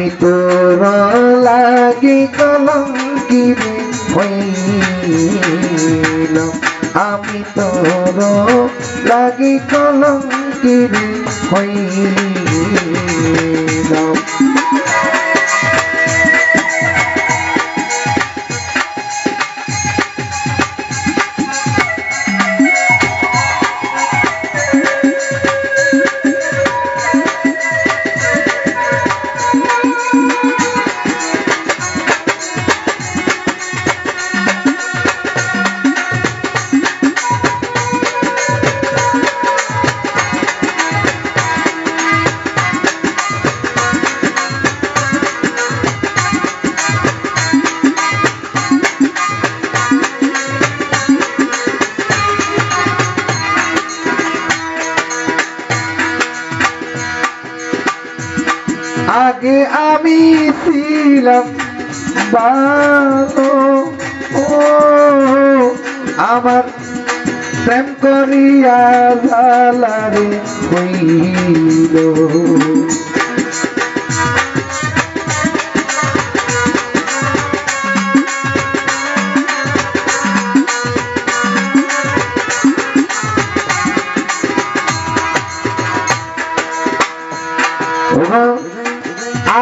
আমি তোর লাগি কলঙ্কিরে হইলাম, আমি তোর লাগি কলঙ্কিরে হইলাম। আগে আমি ছিলাম ভালো, ও আমার প্রেম করিয়া ঝালারে হইল।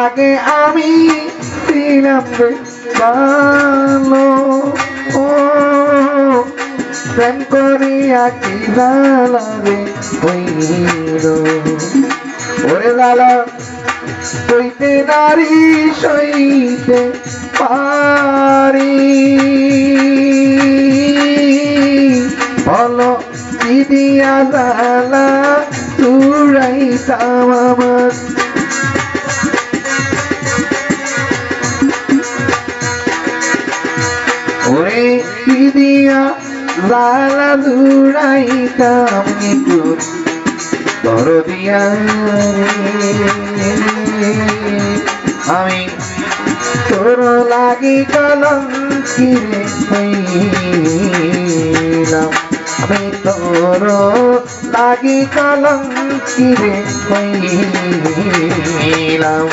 আগে আমি ছিলাম ভালো, ও প্রেম করিয়া কি জালারে হইল। ওরে জালা সইতে নারী সইতে পারি, বলো কি দিয়া জালা চুড়াইতাম আমার। ওরে কি দিয়া জালা চুড়াইতাম নিকুর দরদিয়া রে, আমি তোর লাগি কলঙ্কিরে হইলাম, আমি তোর লাগি কলঙ্কিরে হইলাম।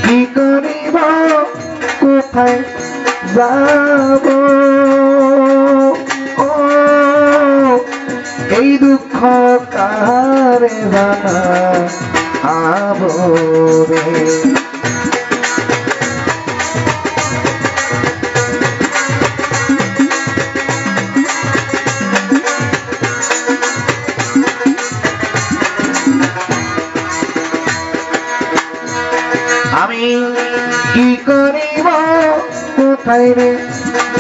কি করিব কোথায় যাব, ও এই দুঃখ কারে জানাবো রে। আমি কি করিব কোথায় রে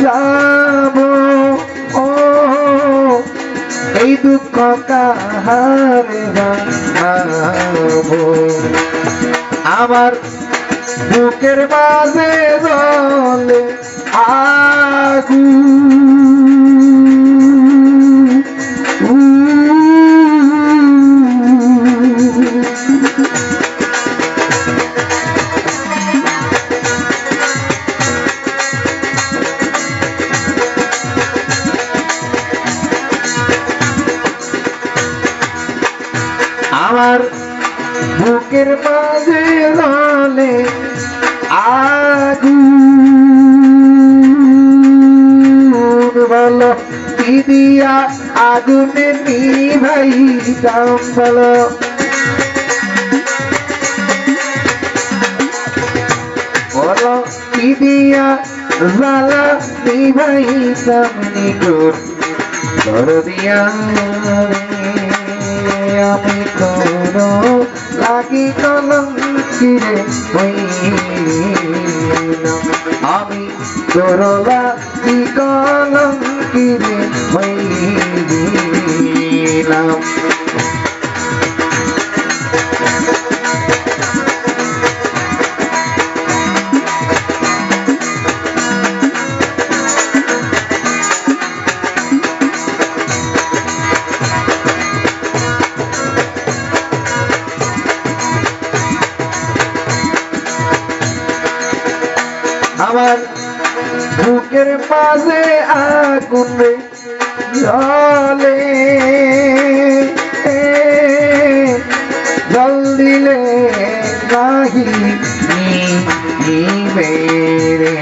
যাব, ও এই দুঃখ কাহারে জানাবো। আমার বুকের মাঝে জ্বলে আগুন, আমার বুকের মাঝে জ্বলে আগুন, বলো কি দিয়া আগুনে নিভাইতাম, বলো বলো কি দিয়া জ্বালা নিভাইতাম নিকুর দরদিয়া রে, আমি তোর লাগি কলঙ্কিরে হইলাম, আমি তোর লাগি কলঙ্কিরে হইলাম। বুকের মাঝে আগুন রে জ্বলে জল দিলে নাহি নিবে রে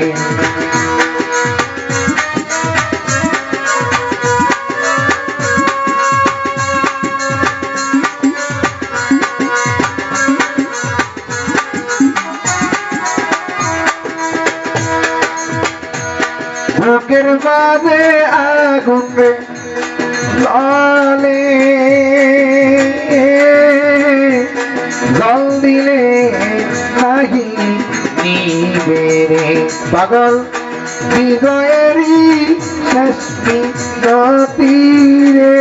বুকের মাঝে আগুন রে জ্বলে জল দিলে নাহি নিবে রে পাগল হৃদয়েরই শেষ মিনতি রে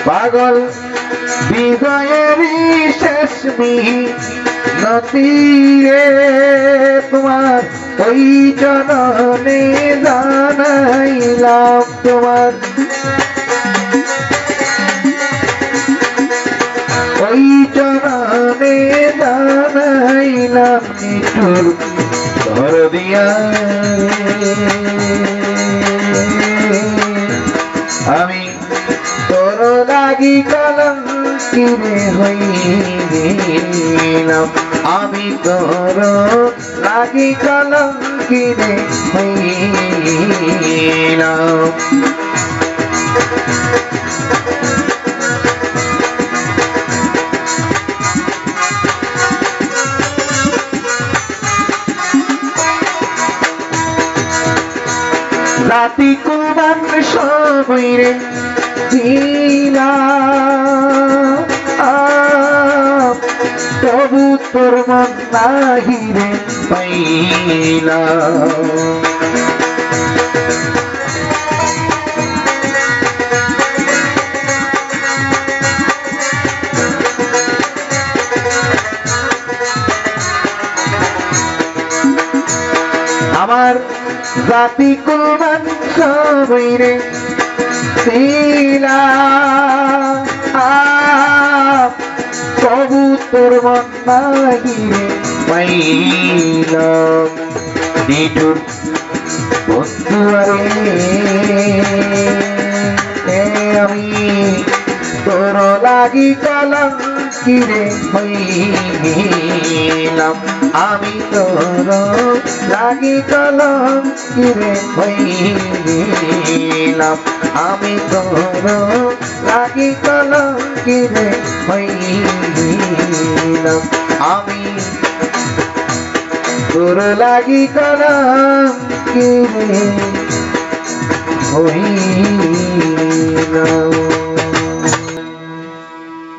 পাগল হৃদয়েরই শেষ মিনতি রে তোমার ওই চরণে জানাইলাম তোমার ওই চরণে জানাইলাম নিঠুর ধর দিয়া আমি তোর লাগি কলঙ্কিরে হইলাম আমি তোর লাগি কলঙ্কিরে হইলাম রাতি কুরবান সবইরে দিলা তবু তোর মন নাহিরে পাইলা আমার জাতি কুরবান সবইরে দিলা তবু তোর মন নাহিরে পাইলাম নিঠুর বন্ধু আরে আমি তোর লাগি কলঙ্কিরে হইলাম আমি তোর লাগি কলঙ্কিরে হইলাম আমি তোর লাগি কলঙ্কিরে হইলাম আমি তোর লাগি কলঙ্কিরে হইলাম